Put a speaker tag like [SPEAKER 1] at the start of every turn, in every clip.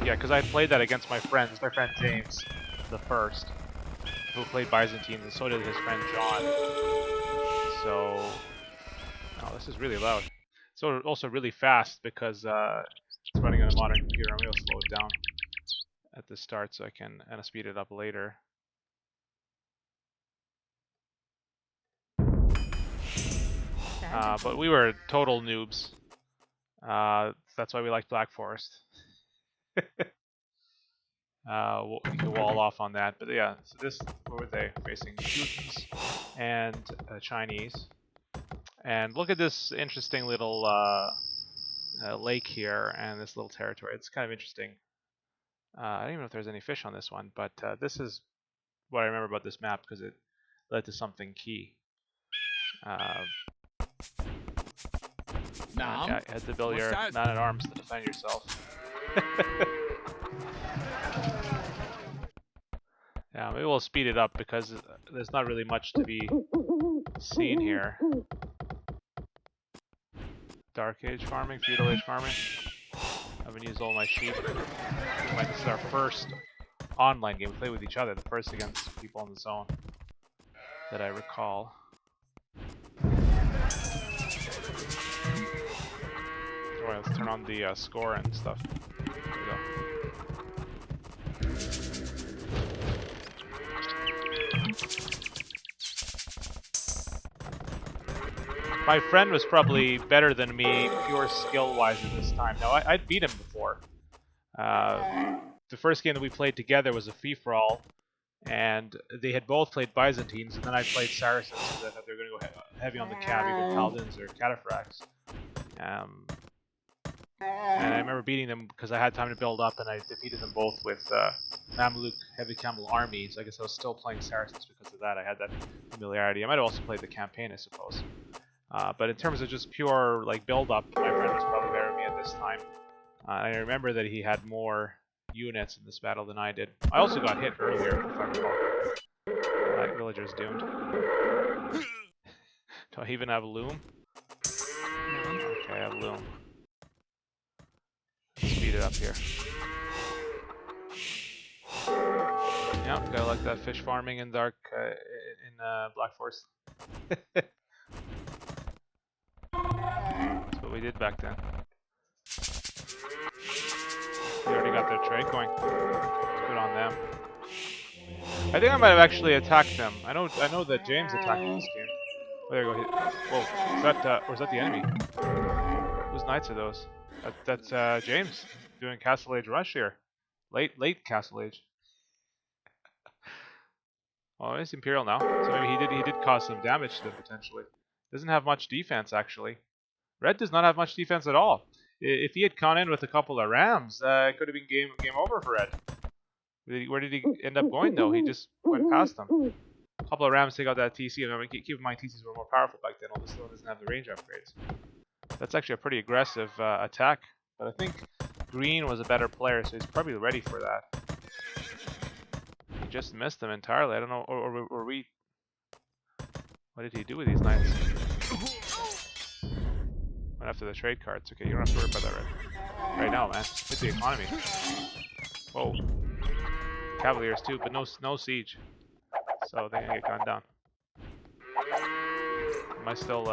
[SPEAKER 1] Yeah, because I played that against my friends. My friend James, the first, who played Byzantines, and so did his friend John. So, oh, this is really loud. So also really fast because it's running on a modern computer. I'm gonna slow it down at the start so I can speed it up later. But we were total noobs. That's why we liked Black Forest. We can wall off on that. But yeah, so this, what were they facing? Teutons and Chinese. And look at this interesting little lake here and this little territory. It's kind of interesting. I don't even know if there's any fish on this one, but this is what I remember about this map because it led to something key. Yeah, you had to build your man-at-arms to defend yourself. Yeah, maybe we'll speed it up because there's not really much to be seen here. Dark Age farming, Feudal Age farming. I haven't used all my sheep. This is our first online game. We play with each other, the first against people in the zone that I recall. Alright, let's turn on the score and stuff. There we go. My friend was probably better than me, pure skill-wise at this time. Now, I'd beat him before. The first game that we played together was a free-for-all, and they had both played Byzantines, and then I played Saracens, so that they were going to go heavy on the cav, either Paladins or Cataphracts. And I remember beating them because I had time to build up, and I defeated them both with Mamluk heavy camel armies. I guess I was still playing Saracens because of that. I had that familiarity. I might have also played the campaign, I suppose. But in terms of just pure like build-up, my friend was probably better than me at this time. I remember that he had more units in this battle than I did. I also got hit earlier, if I recall. That villager's doomed. Do I even have loom? Okay, I have loom. Let's speed it up here. Yep, gotta like that fish farming in Black Forest. That's what we did back then. They already got their trade going. Good on them. I think I might have actually attacked them. I know that James attacked this game. Oh, there you go. Whoa, is that or is that the enemy? Whose knights are those? That's James doing Castle Age rush here. Late Castle Age. Oh, it's Imperial now. So maybe he did cause some damage to them potentially. Doesn't have much defense actually. Red does not have much defense at all. If he had gone in with a couple of rams, it could have been game over for Red. Where did he end up going though? He just went past them. A couple of rams take out that TC, and I mean, keep in mind TCs were more powerful back then. Although this one doesn't have the range upgrades. That's actually a pretty aggressive attack. But I think Green was a better player, so he's probably ready for that. He just missed them entirely. I don't know, or we. What did he do with these knights? Went after the trade cards. Okay, you don't have to worry about that right now, man. Hit the economy. Whoa. Cavaliers too, but no siege. So they're gonna get gunned down. Am I still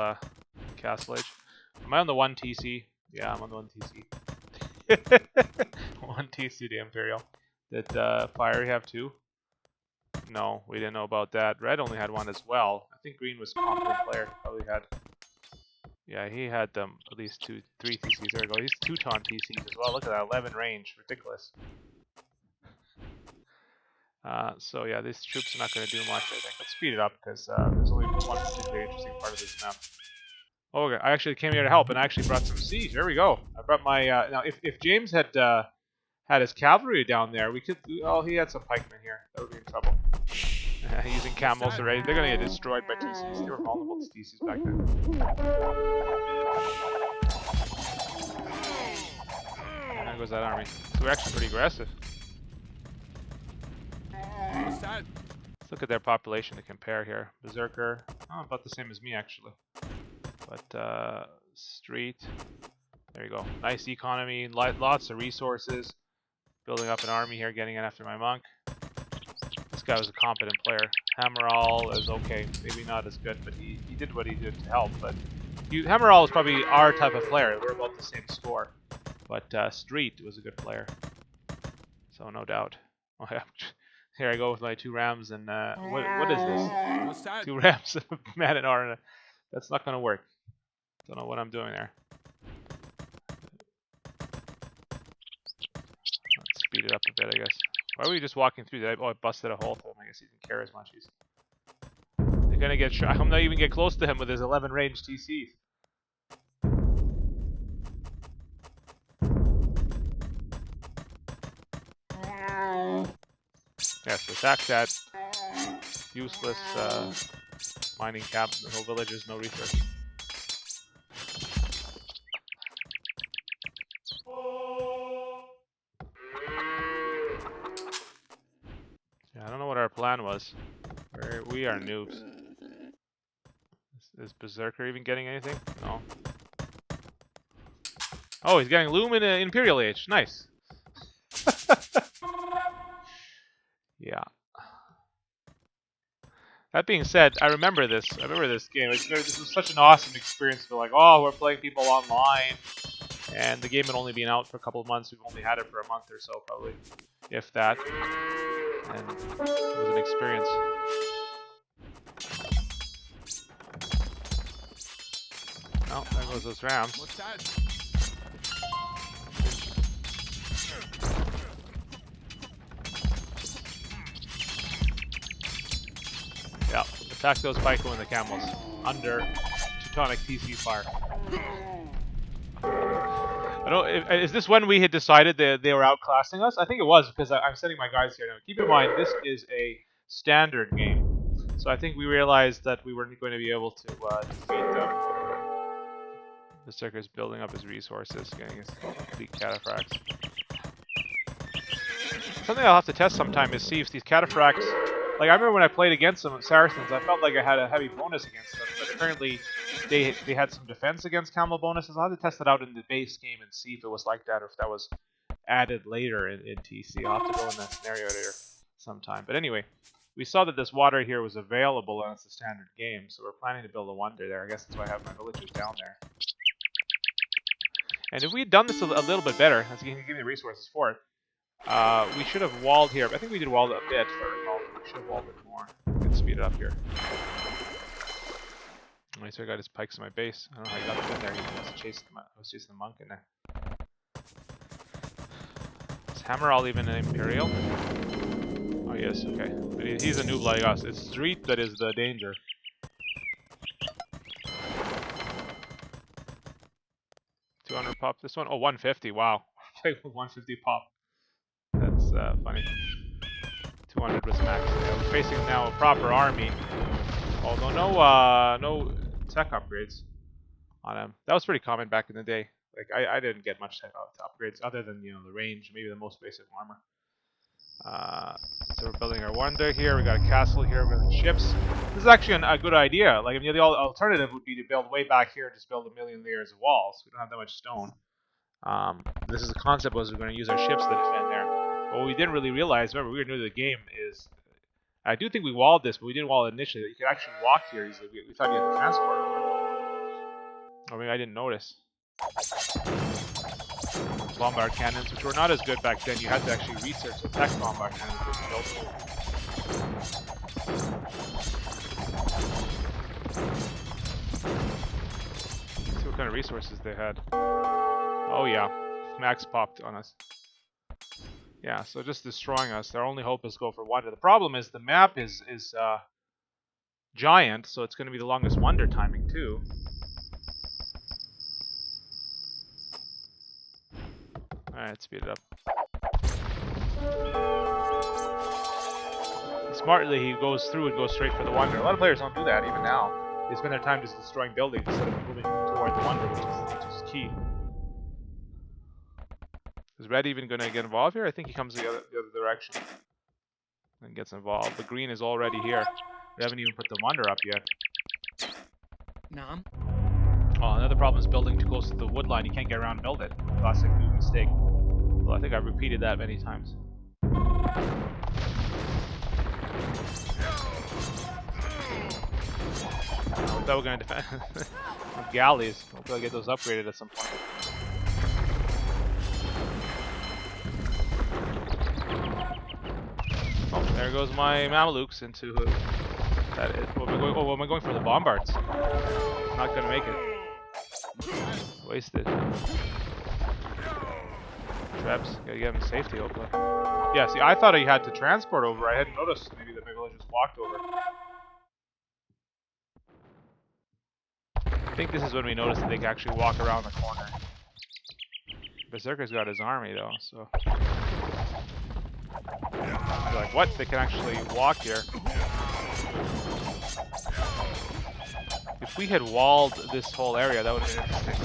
[SPEAKER 1] Castle Age? Am I on the 1 TC? Yeah, I'm on the 1 TC. 1 TC to Imperial. Did Fiery have 2? No, we didn't know about that. Red only had 1 as well. I think Green was a competent player. He probably had. Yeah, he had at least 3 TCs. There we go. He's Teuton TCs as well. Look at that, 11 range. Ridiculous. So yeah, these troops are not going to do much, I think. Let's speed it up because there's only one particularly interesting part of this map. Oh, okay. I actually came here to help and I actually brought some siege. There we go. I brought my now if James had had his cavalry down there, we could. Oh, he had some pikemen here. That would be in trouble. Using camels already. They're going to get destroyed by TCs. They were vulnerable to TCs back then. And there goes that army. So we're actually pretty aggressive. Let's look at their population to compare here. Berserker, about the same as me actually. But Street, there you go. Nice economy, lots of resources. Building up an army here, getting in after my monk. This guy was a competent player. Hammerall is okay, maybe not as good, but he did what he did to help. But Hammerall is probably our type of player. We're about the same score. But Street was a good player. So no doubt. Oh, yeah. Here I go with my 2 rams and what is this?
[SPEAKER 2] What's that?
[SPEAKER 1] 2 rams, man and R. That's not gonna work. Don't know what I'm doing there. Let's speed it up a bit, I guess. Why were you just walking through that? Oh, I busted a hole to him. I guess he didn't care as much. They're gonna get shot. I'm not even get close to him with his 11 range TCs. Yes, attack that useless mining camp. No villagers, no resources. Yeah, I don't know what our plan was. We are noobs. Is Berserker even getting anything? No. Oh, he's getting Loom in Imperial Age. Nice. Yeah. That being said, I remember this. I remember this game. This was such an awesome experience. We're like, oh, we're playing people online. And the game had only been out for a couple of months. We've only had it for a month or so, probably. If that. And it was an experience. Oh, there goes those rams.
[SPEAKER 2] What's that?
[SPEAKER 1] Yeah, attack those Pyko and the camels. Under Teutonic TC fire. I don't. Is this when we had decided that they were outclassing us? I think it was because I'm sending my guys here now. Keep in mind, this is a standard game, so I think we realized that we weren't going to be able to defeat them. The Berserker's building up his resources, getting his complete cataphracts. Something I'll have to test sometime is see if these cataphracts. Like I remember when I played against them, Saracens, I felt like I had a heavy bonus against them, but apparently they had some defense against camel bonuses. I'll have to test it out in the base game and see if it was like that or if that was added later in TC. I'll have to go in that scenario later sometime. But anyway, we saw that this water here was available and it's a standard game, so we're planning to build a wonder there. I guess that's why I have my villagers down there. And if we had done this a little bit better, as you can give me the resources for it, we should have walled here. I think we did wall it a bit, if I recall. We should have walled it more. We can speed it up here. Alright, so I got his pikes in my base. I don't know how he got them in there. He was chasing the monk in there. Is Hammerall even an Imperial? Oh, yes, okay. But he's a noob like us. It's Street that is the danger. $200 pop. This one? Oh, 150. Wow. Play with 150 pop. That's funny. 200 was max. Yeah, we're facing now a proper army. Although no tech upgrades on him. That was pretty common back in the day. Like I didn't get much tech upgrades other than the range, maybe the most basic armor. So we're building our wonder here. We got a castle here. We're building ships. This is actually a good idea. Like the alternative would be to build way back here and just build a million layers of walls. We don't have that much stone. This is the concept was we're going to use our ships to defend there. But what we didn't really realize, remember we were new to the game, is I do think we walled this, but we didn't wall it initially. You could actually walk here easily. We thought you had to transport over. I mean, I didn't notice. Bombard cannons, which were not as good back then. You had to actually research the tech bombard cannons that were built. Let's see what kind of resources they had. Oh yeah, max popped on us. Yeah, so just destroying us. Their only hope is to go for wonder. The problem is the map is giant, so it's going to be the longest wonder timing too. Alright, speed it up. Smartly, he goes through and goes straight for the wonder. A lot of players don't do that even now. They spend their time just destroying buildings instead of moving toward the wonder, which is key. Is Red even going to get involved here? I think he comes the other direction and gets involved. But Green is already here. We haven't even put the wonder up yet.
[SPEAKER 2] Nom.
[SPEAKER 1] Oh, another problem is building too close to the wood line. You can't get around and build it. Classic noob mistake. Well, I think I've repeated that many times. I thought we were going to defend galleys. Hopefully I'll get those upgraded at some point. Oh, there goes my Mamelukes into that is. What am I going for? The bombards. Not going to make it. Wasted. Traps. Gotta get him to safety, hopefully. Yeah, see, I thought I had to transport over. I hadn't noticed maybe that my villagers walked over. I think this is when we noticed that they can actually walk around the corner. Berserker's got his army though, so you're like, what? They can actually walk here. If we had walled this whole area, that would have been interesting.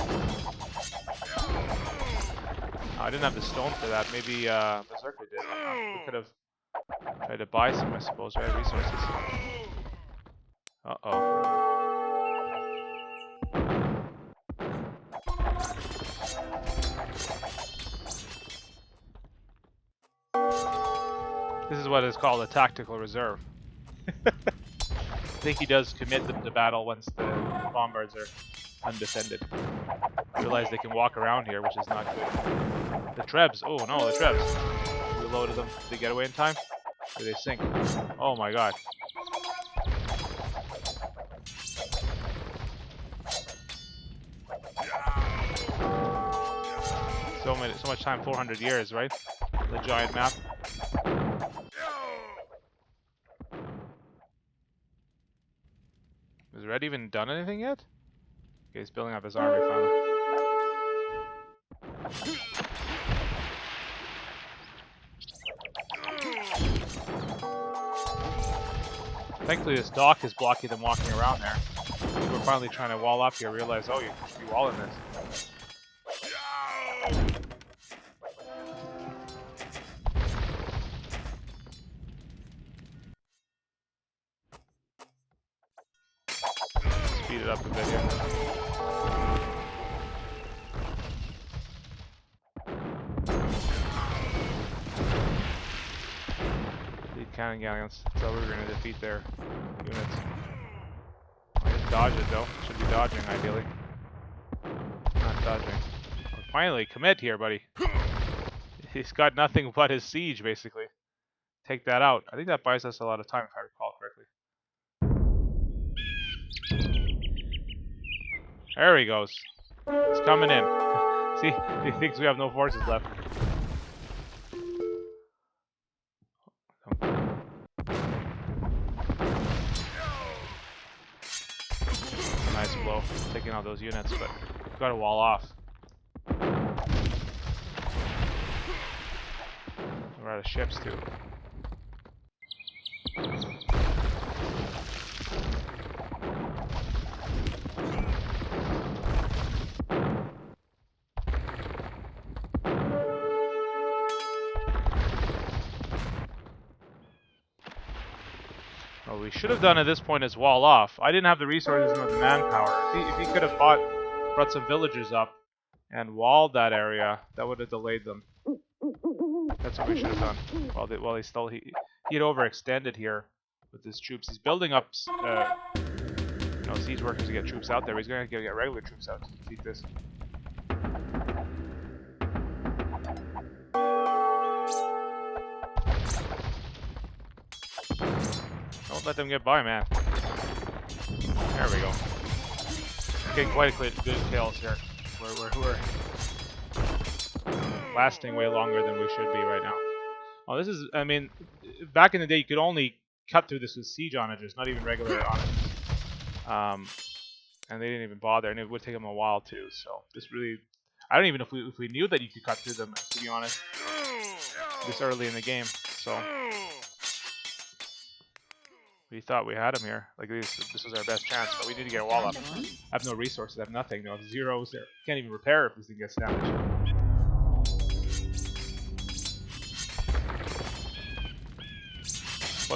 [SPEAKER 1] Oh, I didn't have the stone for that. Maybe Berserker did. We could have tried to buy some, I suppose, right? Resources. Uh-oh. This is what is called a tactical reserve. I think he does commit them to battle once the bombards are undefended. Realize they can walk around here, which is not good. The Trebs. Oh no, the Trebs. Reloaded them. Did they get away in time? Or did they sink? Oh my god. So much time, 400 years, right? The giant map. Has Red even done anything yet? Okay, he's building up his army finally. Thankfully this dock is blocking them walking around there. We're finally trying to wall up here, realize, oh, you should be walling this. Speed it up a bit here. Lead cannon galleons. That's how we were going to defeat their units. I just dodge it though. Should be dodging ideally. Not dodging. Oh, finally, commit here, buddy. He's got nothing but his siege, basically. Take that out. I think that buys us a lot of time, if I recall correctly. There he goes. He's coming in. See, he thinks we have no forces left. Nice blow, taking out those units, but we've got to wall off. We're out of ships too. What we should have done at this point is wall off. I didn't have the resources nor the manpower. If he could have brought some villagers up and walled that area, that would have delayed them. That's what we should have done. While he had overextended here with his troops. He's building up, siege workers to get troops out there. But he's going to get regular troops out to defeat this. Don't let them get by, man. There we go. Getting quite a good kills here. We're lasting way longer than we should be right now. Oh, this is, I mean, back in the day you could only cut through this with siege onagers, not even regular onagers. And they didn't even bother, and it would take them a while too, so this really, I don't even know if we knew that you could cut through them, to be honest, this early in the game, so. We thought we had him here. Like this was our best chance, but we need to get a wall up. I have no resources. I have nothing. No, I have zeros there. Can't even repair if this thing gets damaged.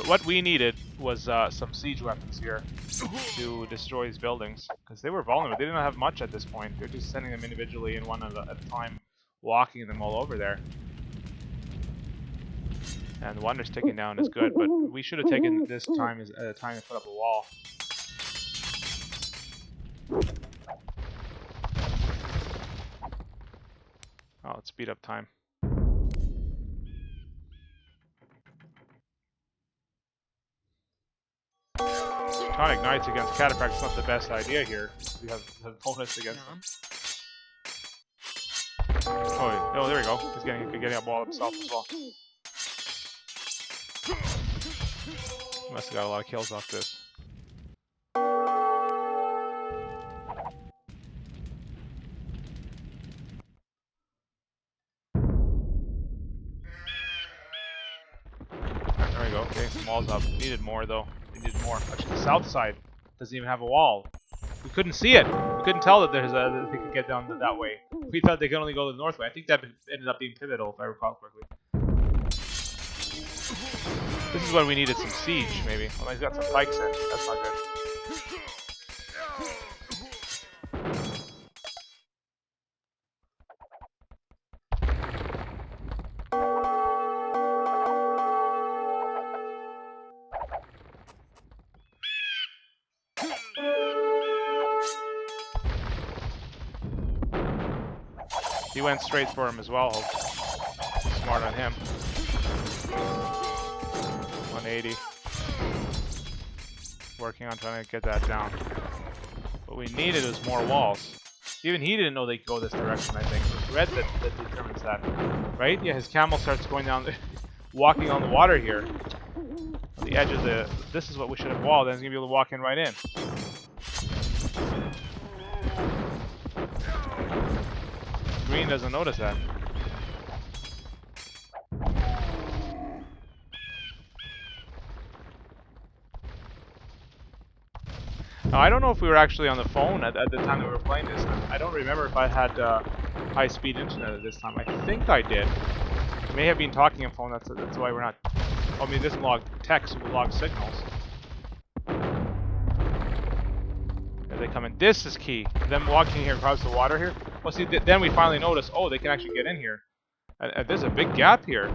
[SPEAKER 1] What we needed was some siege weapons here to destroy these buildings, because they were vulnerable. They didn't have much at this point. They're just sending them individually and one at a time, walking them all over there. And the Wonder's taken down is good, but we should have taken this time as time to put up a wall. Oh, let's speed up time. Tonic Knights against Cataphract's not the best idea here. We have opponents against them. Oh, there we go. He's getting a wall himself as well. Must have got a lot of kills off this. There we go. Getting some walls up. Needed more though. We needed more. Actually, the south side doesn't even have a wall. We couldn't see it. We couldn't tell that that they could get down that way. We thought they could only go the north way. I think that ended up being pivotal, if I recall correctly. This is when we needed some siege, maybe. Well, he's got some pikes in. That's not good. He went straight for him as well. Smart on him. 180. Working on trying to get that down. What we needed was more walls. Even he didn't know they could go this direction, I think. It's Red that determines that. Right? Yeah, his camel starts going down, walking on the water here. On the edge of the... This is what we should have walled, and he's going to be able to walk in right in. Green doesn't notice that. Now, I don't know if we were actually on the phone at the time that we were playing this. I don't remember if I had high-speed internet at this time. I think I did. We may have been talking on phone. That's why we're not. I mean, it doesn't log text. It will log signals. There they come in. This is key. Them walking here across the water here. Well, see, then we finally notice. Oh, they can actually get in here. There's a big gap here.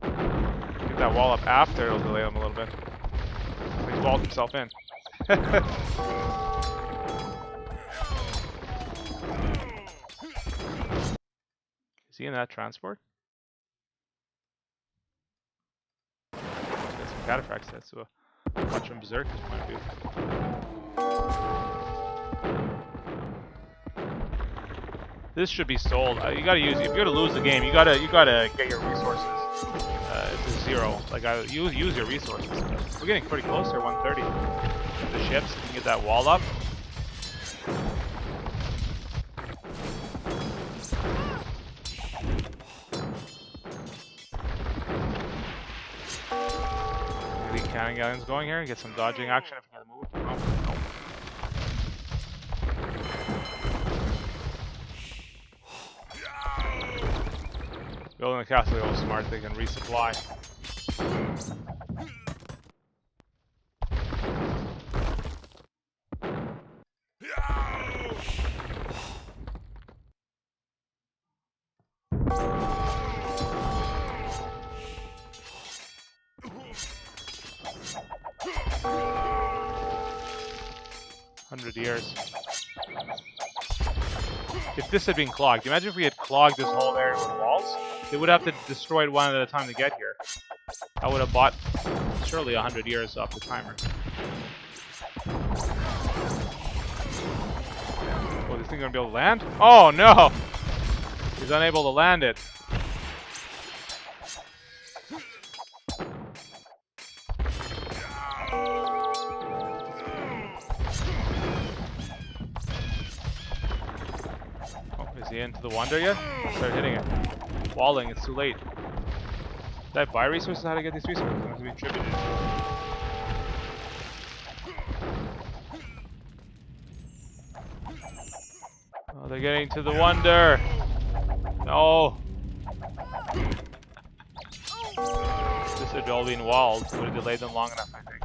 [SPEAKER 1] Get that wall up after. It'll delay them a little bit. He's walled himself in. Is he in that transport? Got some cataphracts there, so watch from Berserker's point of view. This should be sold. You gotta use. If you're gonna lose the game, you gotta get your resources to zero. Like use your resources. We're getting pretty close here. 130. The ships. You can get that wall up. Cannon guns going here, get some dodging action if you can move. Oh, no. Building the castle is smart, they can resupply. Years. If this had been clogged, imagine if we had clogged this whole area with walls. They would have to destroy it one at a time to get here. I would have bought surely 100 years off the timer. Oh, this thing gonna be able to land? Oh no! He's unable to land it. Is he into the Wonder yet? Start hitting it. Walling, it's too late. Did I buy resources? How to get these resources? They have to be attributed. Oh, they're getting to the Wonder! No! This had all been walled. Would have delayed them long enough, I think.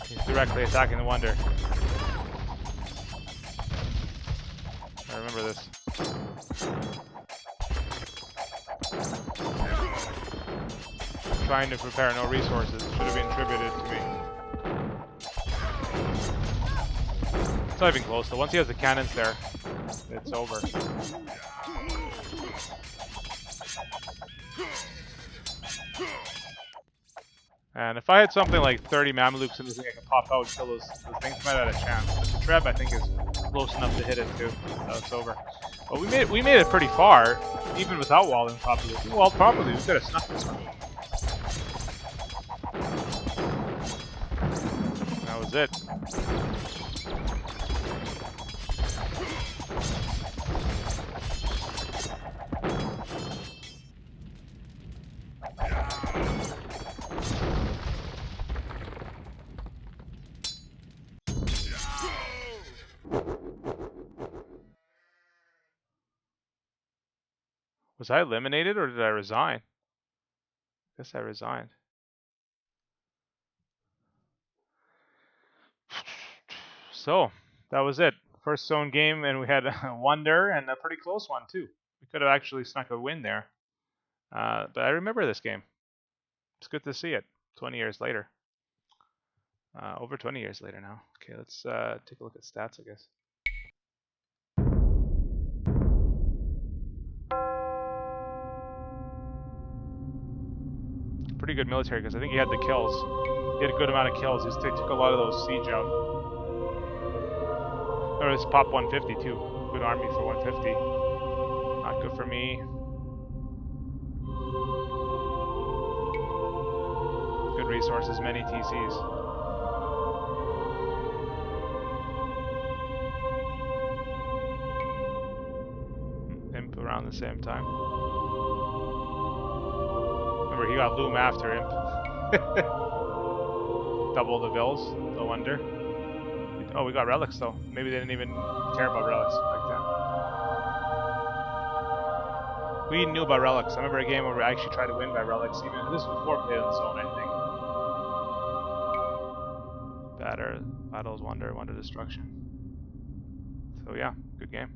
[SPEAKER 1] He's directly attacking the Wonder. I remember this. trying to prepare no resources. Should have been attributed to me. It's not even close though. Once he has the cannons there, it's over. And if I had something like 30 Mamelukes in this thing, I could pop out and kill those things. Might have had a chance. But the Treb, I think, is close enough to hit it too. So it's over. But we made it pretty far, even without walling properly. If we walled properly, we could have snuck this one. That was it. Was I eliminated or did I resign? I guess I resigned. So, that was it. First zone game, and we had a wonder and a pretty close one too. We could have actually snuck a win there. But I remember this game. It's good to see it 20 years later. Over 20 years later now. Okay, let's take a look at stats, I guess. Pretty good military because I think he had the kills. He had a good amount of kills. He took a lot of those siege out. Or this pop 150 too. Good army for 150. Not good for me. Good resources, many TCs. Imp around the same time. Remember, he got Loom after Imp. Double the bills, no wonder. Oh, we got relics though. Maybe they didn't even care about relics back then. We knew about relics. I remember a game where we actually tried to win by relics. Even this was before played on the zone, I think. Battles, wonder, destruction. So yeah, good game.